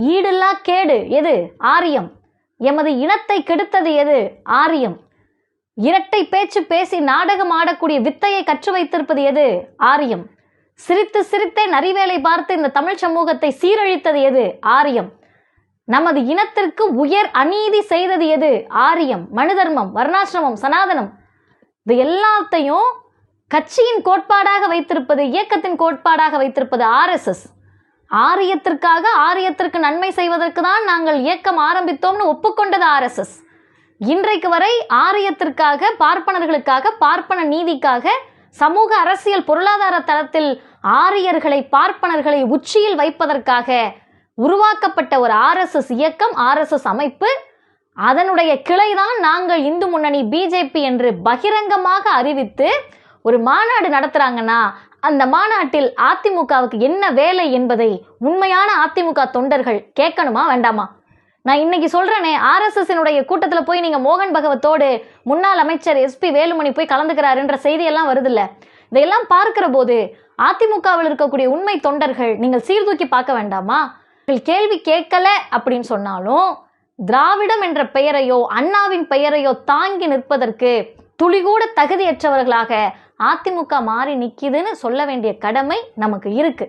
ஈடில்லா கேடு எது? ஆரியம். எமது இனத்தை கெடுத்தது எது? ஆரியம். இரட்டை பேச்சு பேசி நாடகம் ஆடக்கூடிய வித்தையை கற்று வைத்திருப்பது எது? ஆரியம். சிரித்து சிரித்தே நரிவேலை பார்த்து இந்த தமிழ் சமூகத்தை சீரழித்தது எது? ஆரியம். நமது இனத்திற்கு உயர் அநீதி செய்தது எது? ஆரியம். மனு தர்மம், வர்ணாசிரமம், சனாதனம், இது எல்லாத்தையும் கட்சியின் கோட்பாடாக வைத்திருப்பது, இயக்கத்தின் கோட்பாடாக வைத்திருப்பது RSS. ஆரியத்திற்காக, ஆரியத்திற்கு நன்மை செய்வதற்கு தான் நாங்கள் இயக்கம் ஆரம்பித்தோம்னு ஒப்புக்கொண்டது RSS. இன்றைக்கு வரை ஆரியத்திற்காக, பார்ப்பனர்களுக்காக, பார்ப்பன நீதிக்காக, சமூக அரசியல் பொருளாதார தளத்தில் ஆரியர்களை, பார்ப்பனர்களை உச்சியில் வைப்பதற்காக உருவாக்கப்பட்ட ஒரு RSS இயக்கம், RSS அமைப்பு. அதனுடைய கிளைதான் நாங்கள் இந்து முன்னணி BJP என்று பகிரங்கமாக அறிவித்து ஒரு மாநாடு நடத்துறாங்கன்னா அந்த மாநாட்டில் அதிமுகவுக்கு என்ன வேலை என்பதை உண்மையான அதிமுக தொண்டர்கள் கேட்கணுமா வேண்டாமா? நான் இன்னைக்கு சொல்றேனே, RSS-னுடைய கூட்டத்தில் போய் நீங்க மோகன் பகவத்தோடு முன்னாள் அமைச்சர் SP வேலுமணி போய் கலந்துக்கிறாருன்ற செய்தியெல்லாம் வருதில்ல. இதையெல்லாம் பார்க்கிற போது அதிமுகவில் இருக்கக்கூடிய உண்மை தொண்டர்கள் நீங்கள் சீர்தூக்கி பார்க்க வேண்டாமா? கேள்வி கேட்கல அப்படின்னு சொன்னாலும் திராவிடம் என்ற பெயரையோ அண்ணாவின் பெயரையோ தாங்கி நிற்பதற்கு துளிகூட தகுதியற்றவர்களாக அதிமுக மாறி நிற்கிதுன்னு சொல்ல வேண்டிய கடமை நமக்கு இருக்கு.